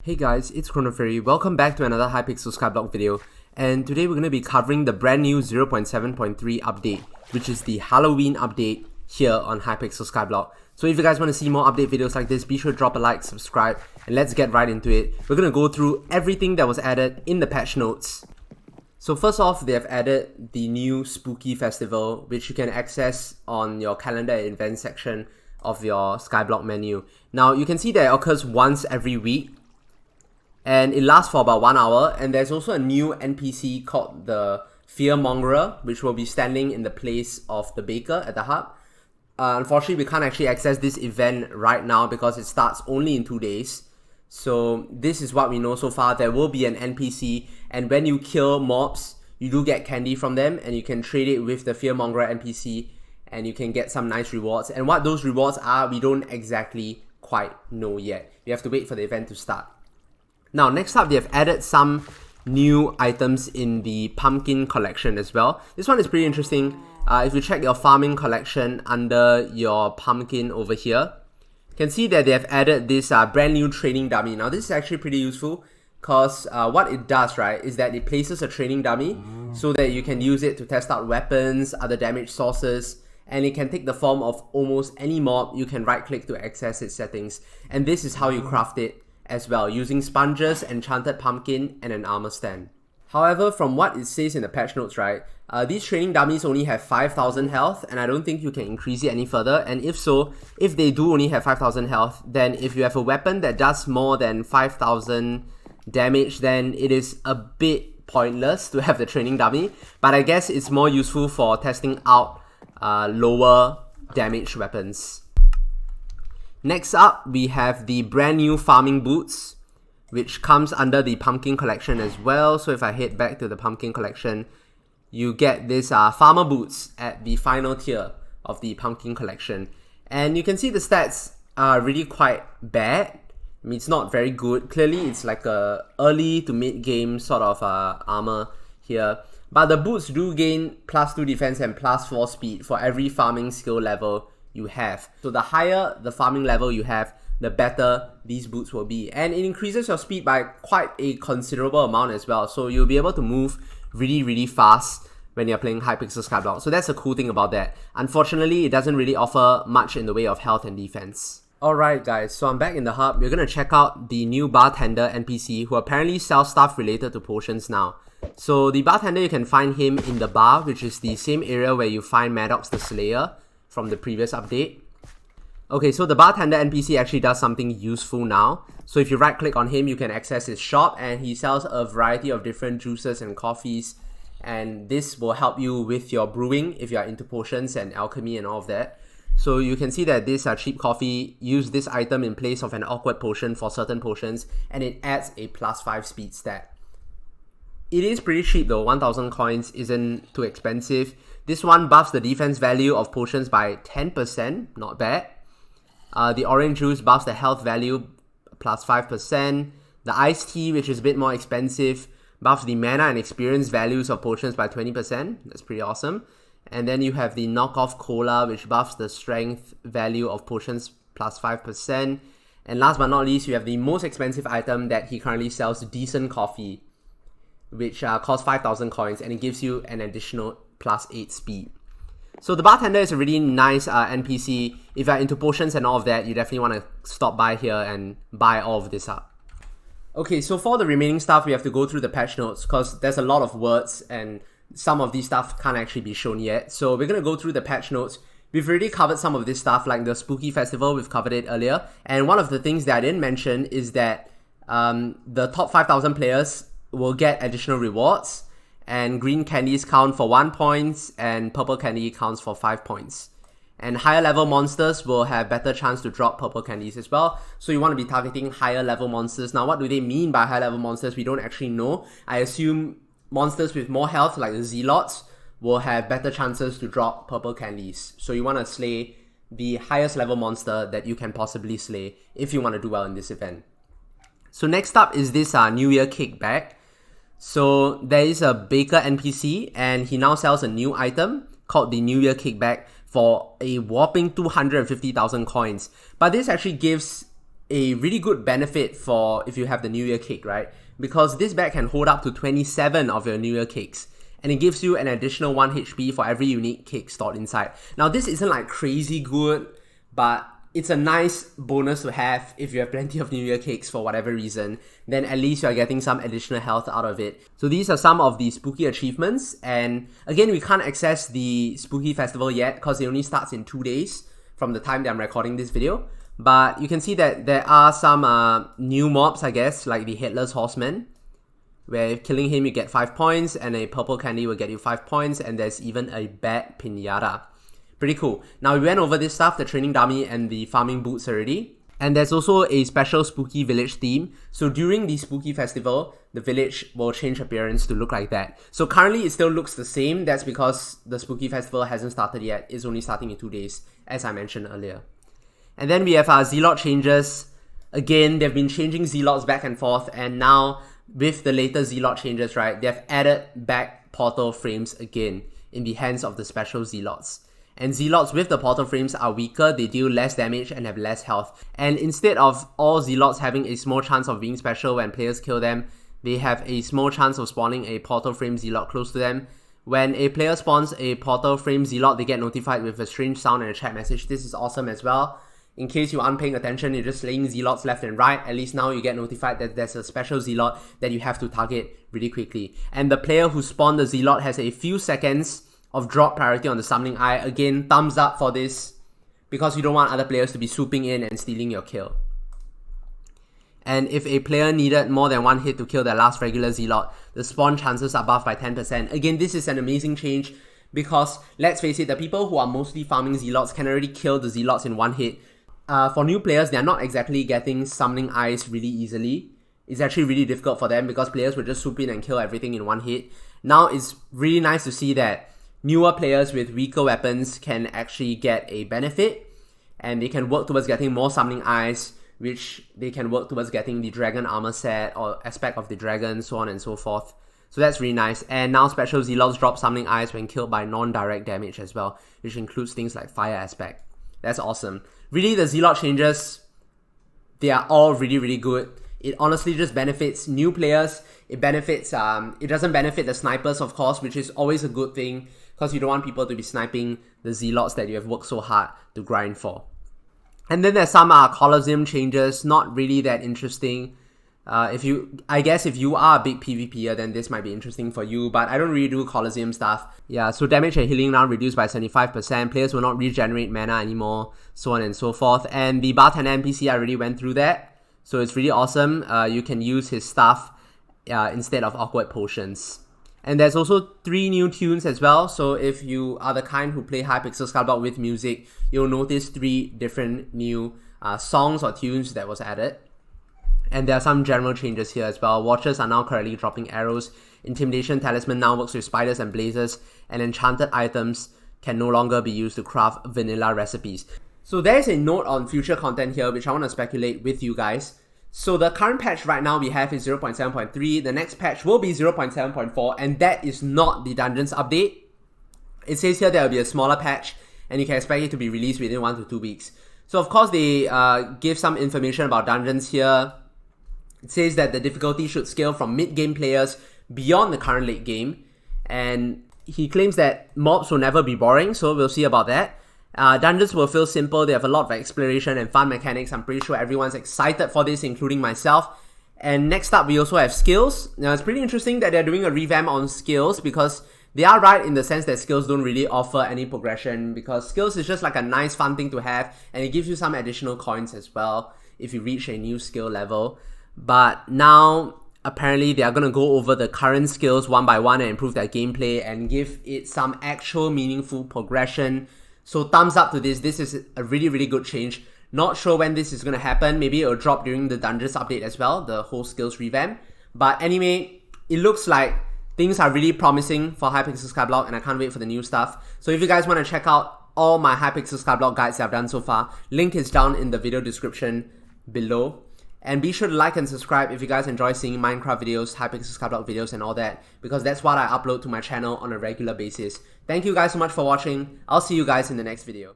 Hey guys, it's Chronoferry. Welcome back to another Hypixel Skyblock video, and today we're going to be covering the brand new 0.7.3 update, which is the Halloween update here on Hypixel Skyblock. So if you guys want to see more update videos like this, be sure to drop a like, subscribe, and let's get right into it. We're going to go through everything that was added in the patch notes. So first off, they have added the new Spooky Festival, which you can access on your calendar and events section of your Skyblock menu. Now you can see that it occurs once every week, and it lasts for about 1 hour, and there's also a new NPC called the Fearmongerer, which will be standing in the place of the Baker at the hub. Unfortunately, we can't actually access this event right now because it starts only in 2 days. So this is what we know so far. There will be an NPC, and when you kill mobs, you do get candy from them, and you can trade it with the Fearmongerer NPC, and you can get some nice rewards. And what those rewards are, we don't exactly quite know yet. We have to wait for the event to start. Now, next up, they have added some new items in the pumpkin collection as well. This one is pretty interesting. If you check your farming collection under your pumpkin over here, you can see that they have added this brand new training dummy. Now, this is actually pretty useful because what it does, right, is that it places a training dummy so that you can use it to test out weapons, other damage sources, and it can take the form of almost any mob. You can right click to access its settings, and this is how you craft it as well, using sponges, enchanted pumpkin, and an armor stand. However, from what it says in the patch notes, right, these training dummies only have 5,000 health, and I don't think you can increase it any further. And if so, if they do only have 5,000 health, then if you have a weapon that does more than 5,000 damage, then it is a bit pointless to have the training dummy. But I guess it's more useful for testing out lower damage weapons. Next up, we have the brand new farming boots, which comes under the pumpkin collection as well. So if I head back to the pumpkin collection, you get this farmer boots at the final tier of the pumpkin collection. And you can see the stats are really quite bad. I mean, it's not very good. Clearly, it's like a early to mid game sort of armor here. But the boots do gain +2 defense and +4 speed for every farming skill level you have. So the higher the farming level you have, the better these boots will be. And it increases your speed by quite a considerable amount as well. So you'll be able to move really fast when you're playing Hypixel Skyblock. So that's a cool thing about that. Unfortunately, it doesn't really offer much in the way of health and defense. Alright guys, so I'm back in the hub. We're going to check out the new Bartender Npc, who apparently sells stuff related to potions now. So the Bartender, you can find him in the bar, which is the same area where you find Maddox the Slayer from the previous update. Okay, so the Bartender NPC actually does something useful now. So if you right click on him, you can access his shop, and he sells a variety of different juices and coffees, and this will help you with your brewing if you are into potions and alchemy and all of that. So you can see that this cheap coffee use this item in place of an awkward potion for certain potions, and it adds a +5 speed stat. It is pretty cheap though. 1,000 coins isn't too expensive. This one buffs the defense value of potions by 10%, not bad. The orange juice buffs the health value +5%. The iced tea, which is a bit more expensive, buffs the mana and experience values of potions by 20%. That's pretty awesome. And then you have the knockoff cola, which buffs the strength value of potions +5%. And last but not least, you have the most expensive item that he currently sells, decent coffee, which costs 5,000 coins, and it gives you an additional +8 speed. So the Bartender is a really nice NPC. If you're into potions and all of that, you definitely want to stop by here and buy all of this up. Okay, so for the remaining stuff, we have to go through the patch notes because there's a lot of words and some of these stuff can't actually be shown yet. So we're going to go through the patch notes. We've already covered some of this stuff, like the Spooky Festival, we've covered it earlier. And one of the things that I didn't mention is that the top 5,000 players will get additional rewards, and green candies count for 1 point, and purple candy counts for 5 points. And higher level monsters will have better chance to drop purple candies as well. So you want to be targeting higher level monsters. Now, what do they mean by high level monsters? We don't actually know. I assume monsters with more health, like the Zealots, will have better chances to drop purple candies. So you want to slay the highest level monster that you can possibly slay if you want to do well in this event. So next up is this New Year kickback. So there is a Baker NPC, and he now sells a new item called the New Year Kickback for a whopping 250,000 coins. But this actually gives a really good benefit for if you have the New Year cake, right? Because this bag can hold up to 27 of your New Year cakes, and it gives you an additional 1 HP for every unique cake stored inside. Now this isn't like crazy good, but it's a nice bonus to have if you have plenty of New Year cakes for whatever reason. Then at least you're getting some additional health out of it. So these are some of the spooky achievements, and again, we can't access the spooky festival yet because it only starts in 2 days from the time that I'm recording this video. But you can see that there are some new mobs, I guess, like the Headless Horseman, where killing him you get 5 points, and a purple candy will get you 5 points, and there's even a bad pinata. Pretty cool. Now we went over this stuff, the training dummy and the farming boots already. And there's also a special spooky village theme. So during the spooky festival, the village will change appearance to look like that. So currently it still looks the same. That's because the spooky festival hasn't started yet. It's only starting in 2 days, as I mentioned earlier. And then we have our Zealot changes. Again, they've been changing Zealots back and forth, and now with the latest Zealot changes, right, they've added back portal frames again in the hands of the special Zealots. And Zealots with the portal frames are weaker, they deal less damage and have less health. And instead of all Zealots having a small chance of being special when players kill them, they have a small chance of spawning a portal frame Zealot close to them. When a player spawns a portal frame Zealot, they get notified with a strange sound and a chat message. This is awesome as well. In case you aren't paying attention, you're just slaying Zealots left and right, at least now you get notified that there's a special Zealot that you have to target really quickly. And the player who spawned the Zealot has a few seconds of drop priority on the summoning eye. Again, thumbs up for this, because you don't want other players to be swooping in and stealing your kill. And if a player needed more than 1 hit to kill their last regular Zealot, the spawn chances are buffed by 10%. Again, this is an amazing change, because let's face it, the people who are mostly farming Zealots can already kill the Zealots in 1 hit. For new players, they're not exactly getting summoning eyes really easily. It's actually really difficult for them because players will just swoop in and kill everything in 1 hit. Now it's really nice to see that newer players with weaker weapons can actually get a benefit, and they can work towards getting more summoning eyes, which they can work towards getting the dragon armor set or aspect of the dragon, so on and so forth. So that's really nice. And now special Zealots drop summoning eyes when killed by non-direct damage as well, which includes things like fire aspect. That's awesome. Really, the Zealot changes, they are all really good. It honestly just benefits new players. It benefits, it doesn't benefit the snipers, of course, which is always a good thing, because you don't want people to be sniping the Zealots that you have worked so hard to grind for. And then there's some Colosseum changes, not really that interesting. I guess if you are a big PvPer, then this might be interesting for you, but I don't really do Colosseum stuff. Yeah, so damage and healing now reduced by 75%, players will not regenerate mana anymore, so on and so forth. And the Bartender Npc, I already went through that, so it's really awesome. You can use his stuff instead of awkward potions. And there's also 3 new tunes as well, so if you are the kind who play Hypixel Skyblock with music, you'll notice 3 different new songs or tunes that was added. And there are some general changes here as well. Watchers are now currently dropping arrows. Intimidation Talisman now works with spiders and blazes. And enchanted items can no longer be used to craft vanilla recipes. So there's a note on future content here which I want to speculate with you guys. So the current patch right now we have is 0.7.3. The next patch will be 0.7.4, and that is not the dungeons update. It says here there will be a smaller patch, and you can expect it to be released within 1 to 2 weeks. So of course they give some information about dungeons here. It says that the difficulty should scale from mid-game players beyond the current late game, and he claims that mobs will never be boring, so we'll see about that. Dungeons will feel simple, they have a lot of exploration and fun mechanics. I'm pretty sure everyone's excited for this, including myself. And next up, we also have skills. Now, it's pretty interesting that they're doing a revamp on skills, because they are right in the sense that skills don't really offer any progression, because skills is just like a nice fun thing to have, and it gives you some additional coins as well if you reach a new skill level. But now, apparently, they are going to go over the current skills one by one and improve their gameplay and give it some actual meaningful progression. So thumbs up to this. This is a really good change. Not sure when this is going to happen. Maybe it'll drop during the Dungeons update as well, the whole skills revamp. But anyway, it looks like things are really promising for Hypixel Skyblock, and I can't wait for the new stuff. So if you guys want to check out all my Hypixel Skyblock guides that I've done so far, link is down in the video description below. And be sure to like and subscribe if you guys enjoy seeing Minecraft videos, Hypixel Skyblock videos and all that, because that's what I upload to my channel on a regular basis. Thank you guys so much for watching. I'll see you guys in the next video.